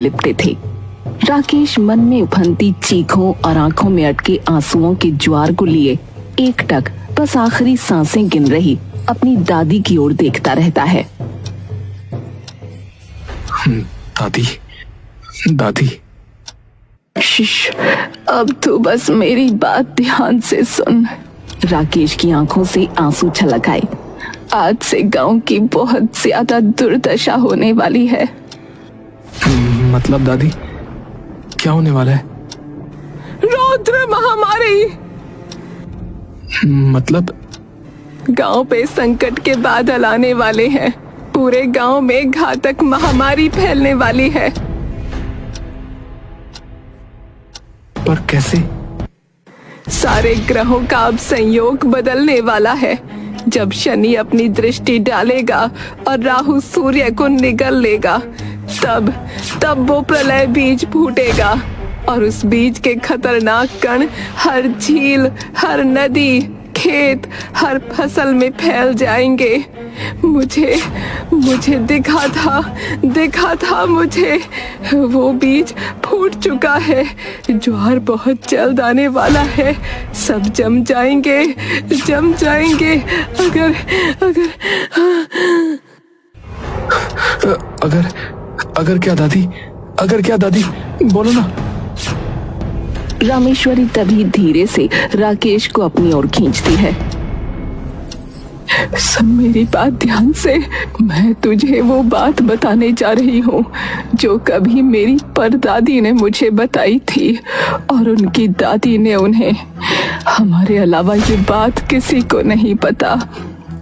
लिपटे थे। राकेश मन में उफनती चीखों और आंखों में अटके आंसुओं के ज्वार को लिए एकटक बस आखिरी सांसें गिन रही अपनी दादी की ओर देखता रहता है। दादी, दादी। शिश, अब तू बस मेरी बात ध्यान से सुन। राकेश की आंखों से आंसू छलक आए। आज से गांव की बहुत ज्यादा दुर्दशा होने वाली है। मतलब दादी, क्या होने वाला है? रौद्र महामारी। मतलब? गांव पे संकट के बादल आने वाले हैं। पूरे गांव में घातक महामारी फैलने वाली है। पर कैसे? सारे ग्रहों का अब संयोग बदलने वाला है। जब शनि अपनी दृष्टि डालेगा और राहु सूर्य को निगल लेगा, तब वो प्रलय बीज फूटेगा और उस बीज के खतरनाक कण हर झील, हर नदी, खेत, हर फसल में फैल जाएंगे। मुझे दिखा था मुझे वो बीज फूट चुका है। ज्वार बहुत जल्द आने वाला है। सब जम जाएंगे। अगर क्या दादी? अगर क्या दादी? बोलो ना। रामेश्वरी तभी धीरे से राकेश को अपनी ओर खींचती है। सुन मेरी बात ध्यान से। मैं तुझे वो बात बताने जा रही हूँ जो कभी मेरी परदादी ने मुझे बताई थी और उनकी दादी ने उन्हें। हमारे अलावा ये बात किसी को नहीं पता,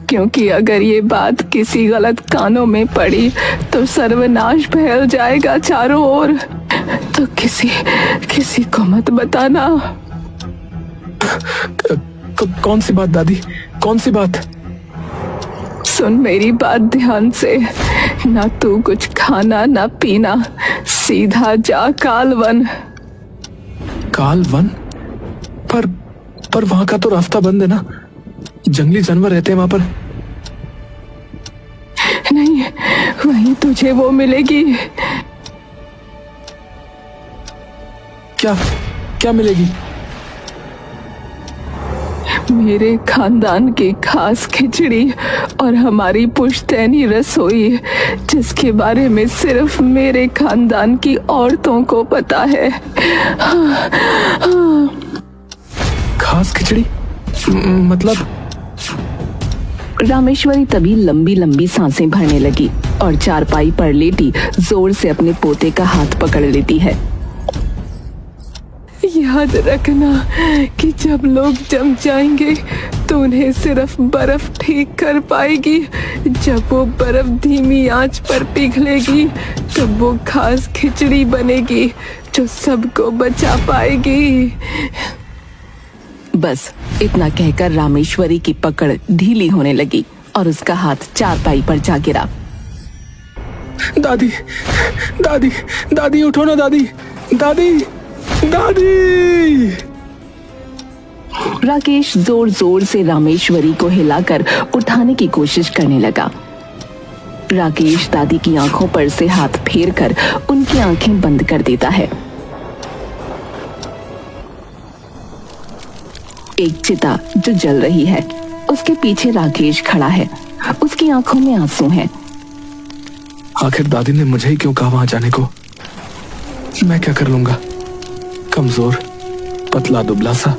क्योंकि अगर ये बात किसी गलत कानों में पड़ी तो सर्वनाश फैल जाएगा चारों ओर। तो किसी को मत बताना। कौन सी बात दादी? कौन सी बात? सुन मेरी बात ध्यान से। ना तू कुछ खाना ना पीना, सीधा जा कालवन। कालवन? पर वहां का तो रास्ता बंद है ना। जंगली जानवर रहते हैं वहां पर। नहीं, वहीं तुझे वो मिलेगी। क्या मिलेगी? मेरे खानदान की खास खिचड़ी और हमारी पुश्तैनी रसोई, जिसके बारे में सिर्फ मेरे खानदान की औरतों को पता है। खास खिचड़ी? मतलब? रामेश्वरी तभी लंबी लंबी सांसें भरने लगी और चारपाई पर लेटी जोर से अपने पोते का हाथ पकड़ लेती है। याद रखना कि जब लोग जम जाएंगे तो उन्हें सिर्फ बर्फ ठीक कर पाएगी। जब वो बर्फ धीमी आंच पर पिघलेगी तो वो खास खिचड़ी बनेगी जो सबको बचा पाएगी। बस इतना कहकर रामेश्वरी की पकड़ ढीली होने लगी और उसका हाथ चारपाई पर जा गिरा। दादी, दादी, दादी उठो ना दादी, दादी, दादी। राकेश जोर जोर से रामेश्वरी को हिलाकर उठाने की कोशिश करने लगा। राकेश दादी की आंखों पर से हाथ फेरकर उनकी आंखें बंद कर देता है। एक चिता जो जल रही है, उसके पीछे राकेश खड़ा है। उसकी आंखों में आंसू हैं। आखिर दादी ने मुझे ही क्यों कहा वहां जाने को? मैं क्या कर लूंगा? कमजोर, पतला दुबला सा।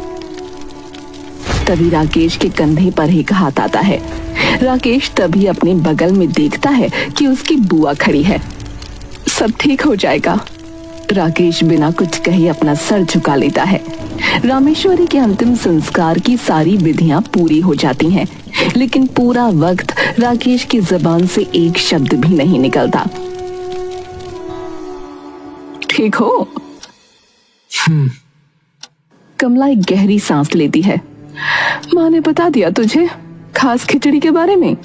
तभी राकेश के कंधे पर एक हाथ आता है। राकेश तभी अपने बगल में देखता है कि उसकी बुआ खड़ी है। सब ठीक हो जाएगा। राकेश बिना कुछ कहे अपना सर झुका लेता है। रामेश्वरी के अंतिम संस्कार की सारी विधियां पूरी हो जाती हैं, लेकिन पूरा वक्त राकेश की जबान से एक शब्द भी नहीं निकलता। ठीक हो? कमला एक गहरी सांस लेती है। माँ ने बता दिया तुझे खास खिचड़ी के बारे में?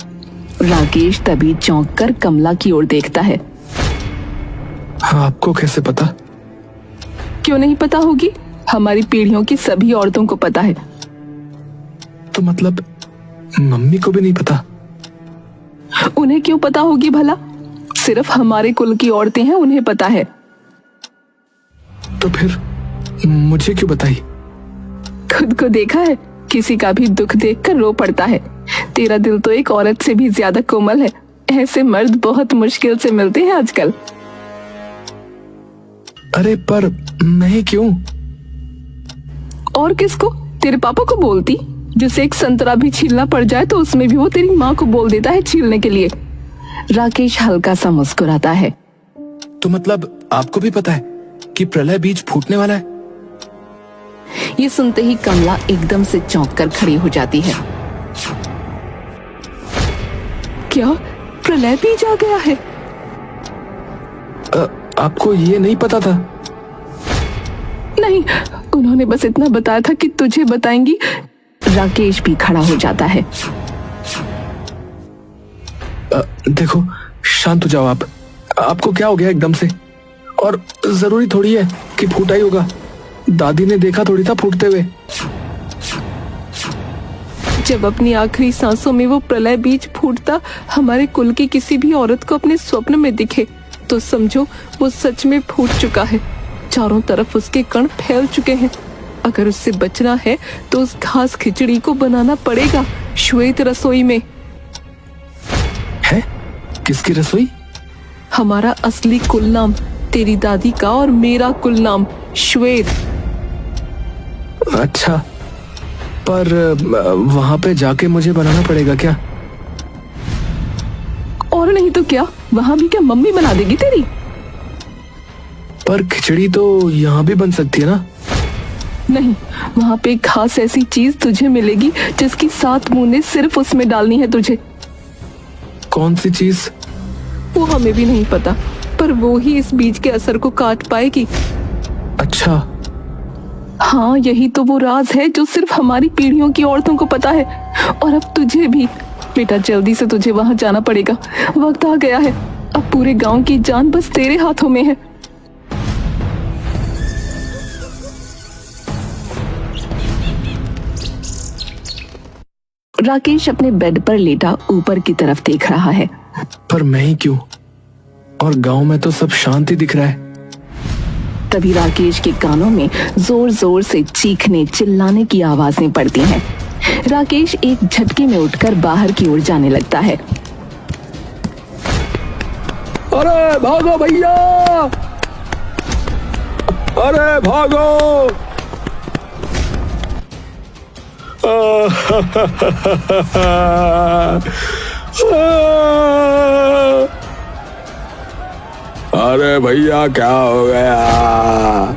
राकेश तभी चौंक कर कमला की ओर देखता है। आपको कैसे पता? क्यों नहीं पता होगी? हमारी पीढ़ियों की सभी औरतों को पता है। तो मतलब मम्मी को भी नहीं पता? उन्हें क्यों पता होगी भला? सिर्फ हमारे कुल की औरतें हैं, उन्हें पता है। तो फिर मुझे क्यों बताई? खुद को देखा है, किसी का भी दुख देखकर रो पड़ता है। तेरा दिल तो एक औरत से भी ज्यादा कोमल है। ऐसे मर्द बहुत मुश्किल से मिलते हैं आजकल। अरे पर नहीं, क्यों? और किसको? तेरे पापा को बोलती। जिसे एक संतरा भी छीलना पड़ जाए तो उसमें भी वो तेरी माँ को बोल देता है छीलने के लिए। राकेश हल्का सा मुस्कुराता है। तो मतलब आपको भी पता है कि प्रलय बीज फूटने वाला है? ये सुनते ही कमला एकदम से चौंक कर खड़ी हो जाती है। क्या प्रलय बीज आ गया है? आपको ये नहीं पता था? नहीं, उन्होंने बस इतना बताया था कि तुझे बताएंगी। राकेश भी खड़ा हो जाता है। देखो, शांत हो जाओ आप। आपको क्या हो गया एकदम से? और जरूरी थोड़ी है कि फूटा ही होगा। दादी ने देखा थोड़ी था फूटते हुए। जब अपनी आखिरी सांसों में वो प्रलय बीज फूटता हमारे कुल की किसी भी औरत को अपने स्वप्न में दिखे तो समझो वो सच में फूट चुका है। चारों तरफ उसके कण फैल चुके हैं। अगर उससे बचना है तो उस घास खिचड़ी को बनाना पड़ेगा श्वेत रसोई में। है? किसकी रसोई? हमारा असली कुल नाम, तेरी दादी का और मेरा कुल नाम श्वेत। अच्छा, पर वहां पे जाके मुझे बनाना पड़ेगा क्या? और नहीं तो क्या, वहां भी क्या मम्मी बना देगी तेरी? पर खिचड़ी तो यहाँ भी बन सकती है ना? नहीं, वहां पे खास ऐसी चीज तुझे मिलेगी जिसकी 7 बूंदें सिर्फ उसमें डालनी है तुझे। कौन सी चीज? वो हमें भी नहीं पता, पर वो ही इस बीज के असर को काट पाएगी। अच्छा। हाँ, यही तो वो राज है जो सिर्फ हमारी पीढ़ियों की औरतों को पता है। और अब तुझे भी। बेटा, जल्दी से तुझे वहां जाना पड़ेगा। वक्त आ गया है। अब पूरे गांव की जान बस तेरे हाथों में है। राकेश अपने बेड पर लेटा ऊपर की तरफ देख रहा है। पर मैं ही क्यों? और गांव में तो सब शांति दिख रहा है। तभी राकेश के कानों में जोर जोर से चीखने चिल्लाने की आवाजें पड़ती हैं। राकेश एक झटके में उठकर बाहर की ओर जाने लगता है। अरे भागो भैया! अरे भागो! अरे भैया, क्या हो गया?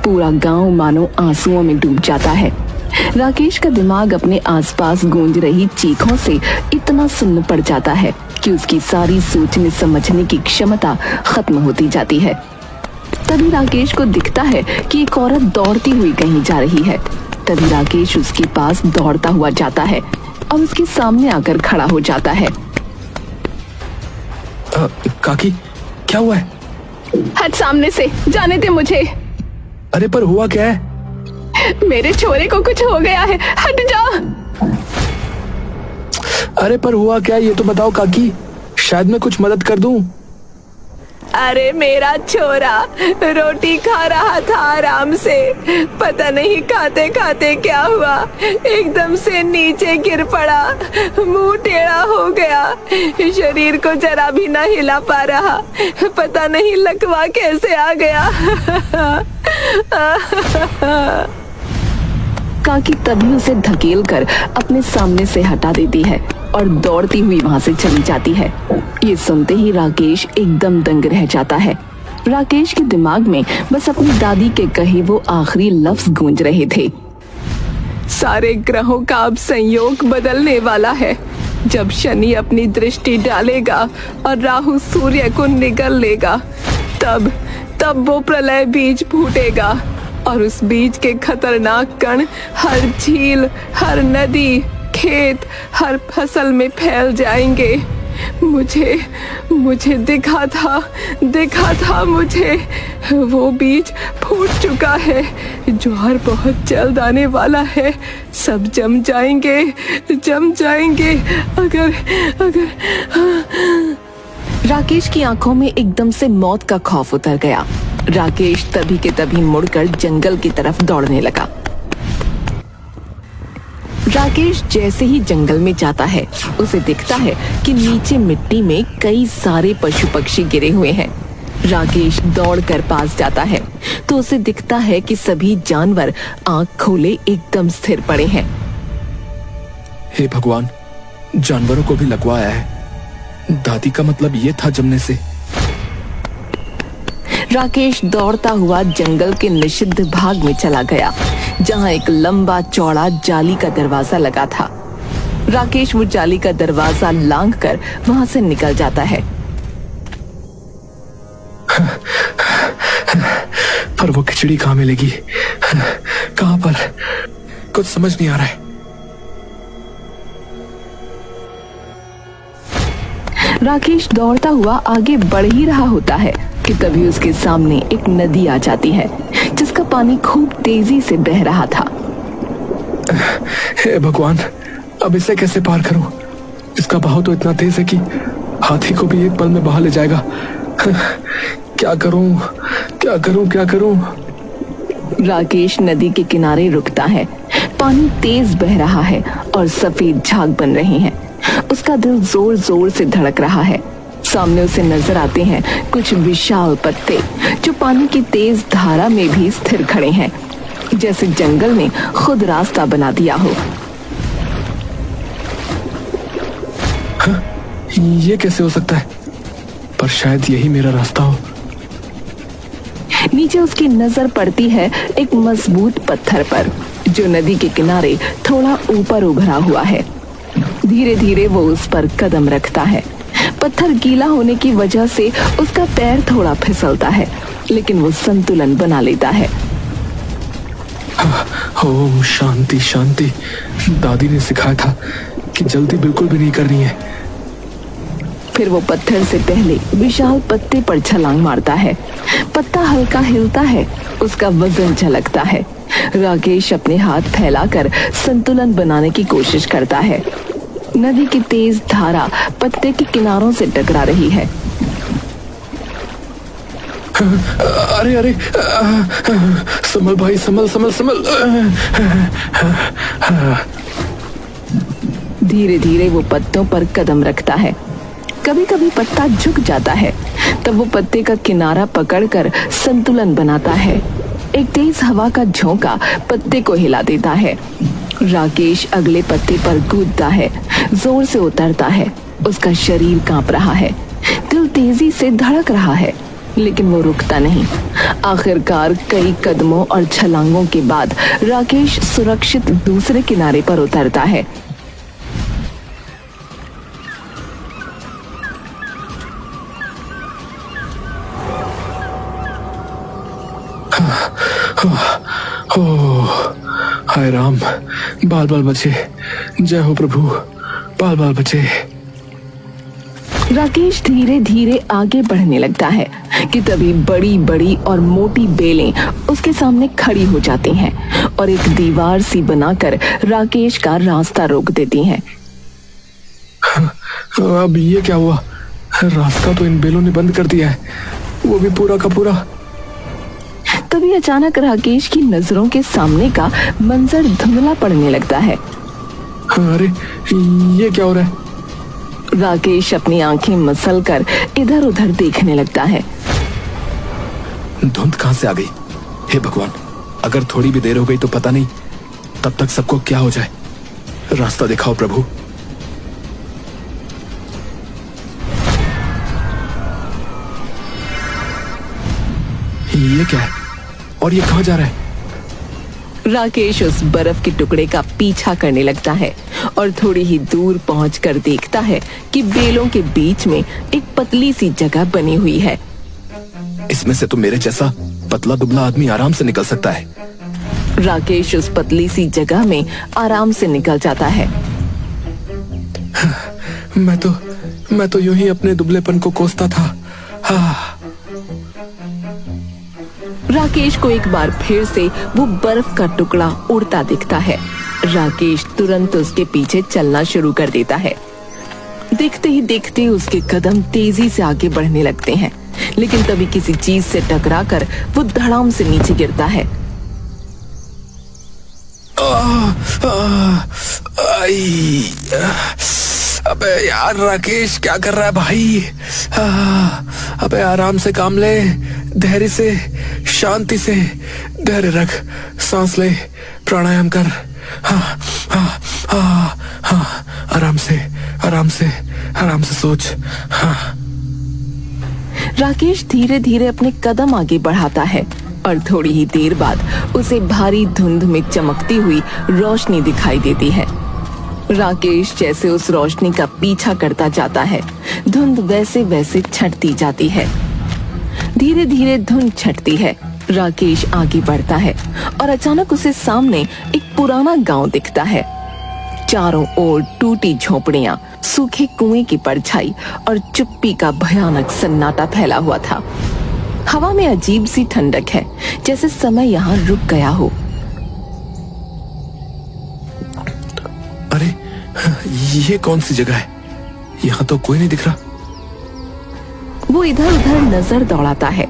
पूरा गांव मानो आंसुओं में डूब जाता है। राकेश का दिमाग अपने आसपास गूंज रही चीखों से इतना सुन्न पड़ जाता है कि उसकी सारी सोचने समझने की क्षमता खत्म होती जाती है। तभी राकेश को दिखता है कि एक औरत दौड़ती हुई कहीं जा रही है। तभी राकेश उसके पास दौड़ता हुआ जाता है और उसके सामने आकर खड़ा हो जाता है। काकी, क्या हुआ है? हट सामने से, जाने दे मुझे। अरे पर हुआ क्या है? मेरे छोरे को कुछ हो गया है, हट जा। अरे पर हुआ क्या, ये तो बताओ काकी, शायद मैं कुछ मदद कर दूं। अरे मेरा छोरा रोटी खा रहा था आराम से, पता नहीं खाते खाते क्या हुआ, एकदम से नीचे गिर पड़ा, मुंह टेढ़ा हो गया, शरीर को जरा भी ना हिला पा रहा, पता नहीं लकवा कैसे आ गया। काकी तभी उसे धकेल कर अपने सामने से हटा देती है और दौड़ती हुई वहां से चली जाती है। ये सुनते ही राकेश एकदम दंग रह जाता है। राकेश के दिमाग में बस अपनी दादी के कहे वो आखिरी लफ्ज गूंज रहे थे। सारे ग्रहों का अब संयोग बदलने वाला है। जब शनि अपनी दृष्टि डालेगा और राहु सूर्य को निगल लेगा, तब वो प्रलय बीज फूटेगा और उस बीज के खतरनाक कण हर झील, हर नदी, खेत, हर फसल में फैल जाएंगे। मुझे दिखा था मुझे, वो बीज फूट चुका है। ज्वार बहुत जल्द आने वाला है, सब जम जाएंगे। अगर राकेश की आंखों में एकदम से मौत का खौफ उतर गया। राकेश तभी के तभी मुड़कर जंगल की तरफ दौड़ने लगा। राकेश जैसे ही जंगल में जाता है, उसे दिखता है कि नीचे मिट्टी में कई सारे पशु पक्षी गिरे हुए हैं। राकेश दौड़कर पास जाता है तो उसे दिखता है कि सभी जानवर आंख खोले एकदम स्थिर पड़े हैं। हे भगवान, जानवरों को भी लगवाया है। दादी का मतलब ये था जमने से। राकेश दौड़ता हुआ जंगल के निषिद्ध भाग में चला गया, जहां एक लंबा चौड़ा जाली का दरवाजा लगा था। राकेश वो जाली का दरवाजा लांघकर वहां से निकल जाता है। पर वो खिचड़ी कहाँ मिलेगी? कहाँ पर? कुछ समझ नहीं आ रहा है। राकेश दौड़ता हुआ आगे बढ़ ही रहा होता है कि तभी उसके सामने एक नदी आ जाती है, जिसका पानी खूब तेजी से बह रहा था। हे भगवान, अब इसे कैसे पार करूं? इसका बहाव तो इतना तेज है कि हाथी को भी एक पल में बहा ले जाएगा। क्या करूं, क्या करूं, क्या करूं? राकेश नदी के किनारे रुकता है। पानी तेज बह रहा है और सफेद झाग बन रहे हैं। उसका दिल जोर जोर से धड़क रहा है। सामने उसे नजर आते हैं कुछ विशाल पत्ते, जो पानी की तेज धारा में भी स्थिर खड़े हैं, जैसे जंगल ने खुद रास्ता बना दिया हो। ये कैसे हो सकता है? पर शायद यही मेरा रास्ता हो। नीचे उसकी नजर पड़ती है एक मजबूत पत्थर पर, जो नदी के किनारे थोड़ा ऊपर उभरा हुआ है। धीरे धीरे वो उस पर कदम रखता है। पत्थर गीला होने की वजह से उसका पैर थोड़ा फिसलता है, लेकिन वो संतुलन बना लेता है। ओम शांति शांति। दादी ने सिखाया था कि जल्दी बिल्कुल भी नहीं करनी है। फिर वो पत्थर से पहले विशाल पत्ते पर छलांग मारता है। पत्ता हल्का हिलता है, उसका वजन झलकता है। राकेश अपने हाथ फैलाकर संतुलन बनाने की कोशिश करता है। नदी की तेज धारा पत्ते के किनारों से टकरा रही है। अरे अरे, संभल भाई, संभल संभल संभल। धीरे धीरे वो पत्तों पर कदम रखता है। कभी कभी पत्ता झुक जाता है, तब वो पत्ते का किनारा पकड़कर संतुलन बनाता है। एक तेज हवा का झोंका पत्ते को हिला देता है। राकेश अगले पत्ते पर कूदता है, जोर से उतरता है। उसका शरीर कांप रहा है, दिल तेजी से धड़क रहा है, लेकिन वो रुकता नहीं। आखिरकार कई कदमों और छलांगों के बाद राकेश सुरक्षित दूसरे किनारे पर उतरता है। हाय राम, बाल बाल बचे। जय हो प्रभु, बाल बाल बचे। राकेश धीरे धीरे आगे बढ़ने लगता है कि तभी बड़ी बड़ी और मोटी बेलें उसके सामने खड़ी हो जाती हैं और एक दीवार सी बनाकर राकेश का रास्ता रोक देती हैं। अब ये क्या हुआ? रास्ता तो इन बेलों ने बंद कर दिया है, वो भी पूरा का पूरा। तभी अचानक राकेश की नजरों के सामने का मंजर धुंधला पड़ने लगता है। अरे ये क्या हो रहा है? राकेश अपनी आंखें मसलकर इधर उधर देखने लगता है। धुंध कहां से आ गई? हे भगवान, अगर थोड़ी भी देर हो गई तो पता नहीं तब तक सबको क्या हो जाए। रास्ता दिखाओ प्रभु। ये क्या है और ये कहां जा रहा है? राकेश उस बर्फ के टुकड़े का पीछा करने लगता है और थोड़ी ही दूर पहुंचकर देखता है कि बेलों के बीच में एक पतली सी जगह बनी हुई है। इसमें से तो मेरे जैसा पतला दुबला आदमी आराम से निकल सकता है। राकेश उस पतली सी जगह में आराम से निकल जाता है। मैं तो यूं ही अपने दुबलेपन को कोसता था। हाँ। राकेश को एक बार फिर से वो बर्फ का टुकड़ा उड़ता दिखता है। राकेश तुरंत उसके पीछे चलना शुरू कर देता है। देखते ही देखते उसके कदम तेजी से आगे बढ़ने लगते हैं, लेकिन तभी किसी चीज से टकराकर वो धड़ाम से नीचे गिरता है। अबे यार राकेश, क्या कर रहा है भाई? अबे आराम से काम ले, धैर्य से, शांति से, धैर्य रख, सांस ले, प्राणायाम कर। हाँ हाँ हाँ हाँ, आराम से आराम से आराम से सोच। हाँ। राकेश धीरे धीरे अपने कदम आगे बढ़ाता है और थोड़ी ही देर बाद उसे भारी धुंध में चमकती हुई रोशनी दिखाई देती है। राकेश जैसे उस रोशनी का पीछा करता जाता है, धुंध वैसे वैसे छंटती जाती है। धीरे धीरे धुंध छंटती है, राकेश आगे बढ़ता है और अचानक उसे सामने एक पुराना गांव दिखता है। चारों ओर टूटी झोपड़ियां, सूखे कुएं की परछाई और चुप्पी का भयानक सन्नाटा फैला हुआ था। हवा में अजीब सी ठंडक है, जैसे समय यहाँ रुक गया हो। अरे ये कौन सी जगह है? यहाँ तो कोई नहीं दिख रहा। वो इधर उधर नजर दौड़ाता है।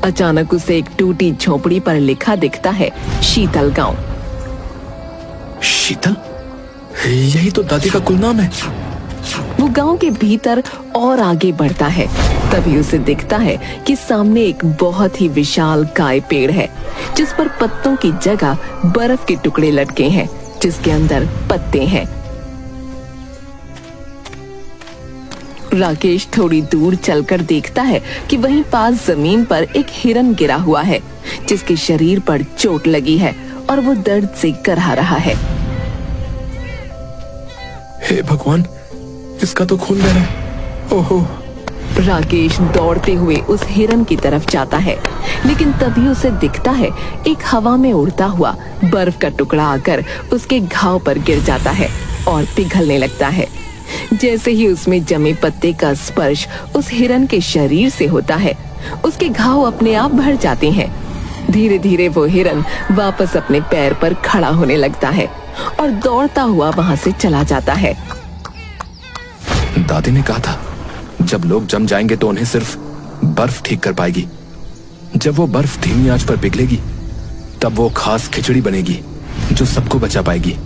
अचानक उसे एक टूटी झोपड़ी पर लिखा दिखता है, शीतल गांव। शीतल? यही तो दादी का कुल नाम है। वो गांव के भीतर और आगे बढ़ता है, तभी उसे दिखता है कि सामने एक बहुत ही विशाल काय पेड़ है, जिस पर पत्तों की जगह बर्फ के टुकड़े लटके हैं, जिसके अंदर पत्ते हैं। राकेश थोड़ी दूर चलकर देखता है कि वहीं पास जमीन पर एक हिरन गिरा हुआ है, जिसके शरीर पर चोट लगी है और वो दर्द से करहा रहा है। हे भगवान, इसका तो खून बह रहा है। ओहो। राकेश दौड़ते हुए उस हिरन की तरफ जाता है, लेकिन तभी उसे दिखता है एक हवा में उड़ता हुआ बर्फ का टुकड़ा आकर उसके घाव पर गिर जाता है और पिघलने लगता है। जैसे ही उसमें जमे पत्ते का स्पर्श उस हिरन के शरीर से होता है, उसके घाव अपने आप भर जाते हैं। धीरे धीरे वो हिरन वापस अपने पैर पर खड़ा होने लगता है और दौड़ता हुआ वहां से चला जाता है। दादी ने कहा था, जब लोग जम जाएंगे तो उन्हें सिर्फ बर्फ ठीक कर पाएगी। जब वो बर्फ धीमी आंच पर पिघलेगी, तब वो खास खिचड़ी बनेगी जो सबको बचा पाएगी।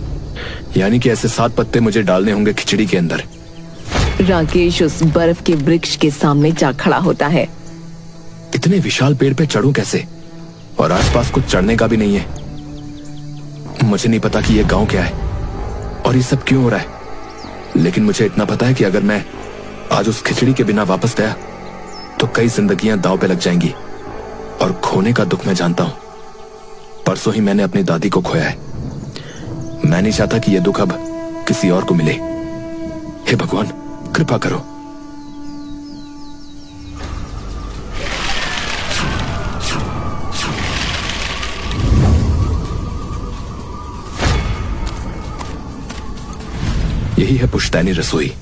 यानी कि ऐसे 7 पत्ते मुझे डालने होंगे खिचड़ी के अंदर। राकेश उस बर्फ के वृक्ष के सामने जा खड़ा होता है। इतने विशाल पेड़ पे चढ़ूं कैसे? और आसपास कुछ चढ़ने का भी नहीं है। मुझे नहीं पता कि ये गांव क्या है और ये सब क्यों हो रहा है, लेकिन मुझे इतना पता है कि अगर मैं आज उस खिचड़ी के बिना वापस गया तो कई जिंदगियां दांव पे लग जाएंगी। और खोने का दुख मैं जानता हूं। परसों ही मैंने अपनी दादी को खोया है। मैं नहीं चाहता कि यह दुख अब किसी और को मिले। हे भगवान, कृपा करो। यही है पुश्तैनी रसोई।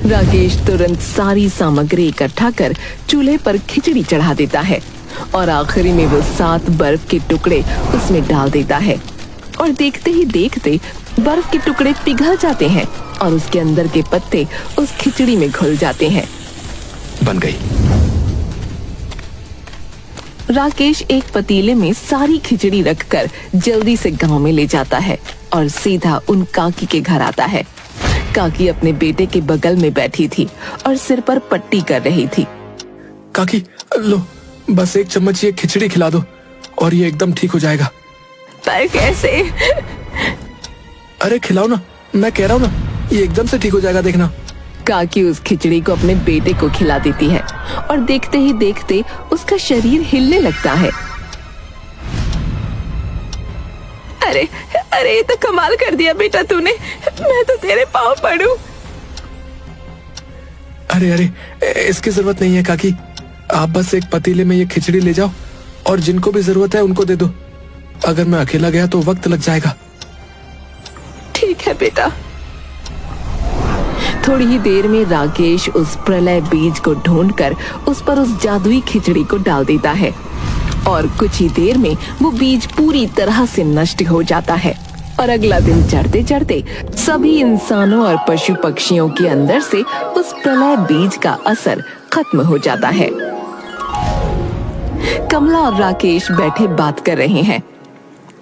राकेश तुरंत सारी सामग्री इकट्ठा कर चूल्हे पर खिचड़ी चढ़ा देता है और आखिरी में वो 7 बर्फ के टुकड़े उसमें डाल देता है। और देखते ही देखते बर्फ के टुकड़े पिघल जाते हैं और उसके अंदर के पत्ते उस खिचड़ी में घुल जाते हैं। बन गई। राकेश एक पतीले में सारी खिचड़ी रखकर जल्दी से गांव में ले जाता है और सीधा उन काकी के घर आता है। काकी अपने बेटे के बगल में बैठी थी और सिर पर पट्टी कर रही थी। काकी, लो बस 1 चम्मच ये खिचड़ी खिला दो और ये एकदम ठीक हो जाएगा। पर कैसे? अरे खिलाओ ना, मैं कह रहा हूँ ना, ये एकदम से ठीक हो जाएगा, देखना। काकी उस खिचड़ी को अपने बेटे को खिला देती है और देखते ही देखते उसका शरीर हिलने लगता है। अरे अरे, ये तो कमाल कर दिया बेटा तूने, मैं तो तेरे पाँव पड़ूं। अरे अरे, इसकी जरूरत नहीं है काकी। आप बस एक पतीले में ये खिचड़ी ले जाओ और जिनको भी जरूरत है उनको दे दो। अगर मैं अकेला गया तो वक्त लग जाएगा। ठीक है बेटा। थोड़ी ही देर में राकेश उस प्रलय बीज को ढूंढकर उस पर उस जादुई खिचड़ी को डाल देता है और कुछ ही देर में वो बीज पूरी तरह से नष्ट हो जाता है और अगला दिन चढ़ते चढ़ते सभी इंसानों और पशु पक्षियों के अंदर से उस प्रलय बीज का असर खत्म हो जाता है। कमला और राकेश बैठे बात कर रहे हैं।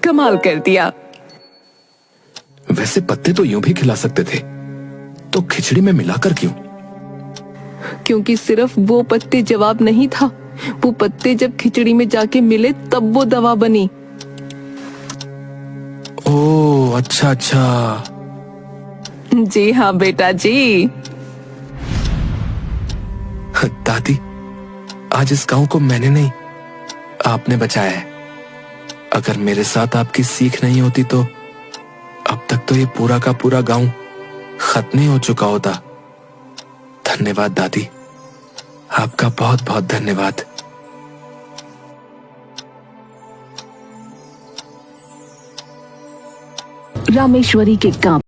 कमाल कर दिया। वैसे पत्ते तो यूं भी खिला सकते थे, तो खिचड़ी में मिलाकर क्यों? क्योंकि सिर्फ वो पत्ते जवाब नहीं था, वो पत्ते जब खिचड़ी में जाके मिले तब वो दवा बनी। ओह अच्छा अच्छा। जी हाँ बेटा जी। दादी, आज इस गांव को मैंने नहीं, आपने बचाया है। अगर मेरे साथ आपकी सीख नहीं होती तो अब तक तो ये पूरा का पूरा गांव खत्म ही हो चुका होता। धन्यवाद दादी, आपका बहुत बहुत धन्यवाद। रामेश्वरी के काम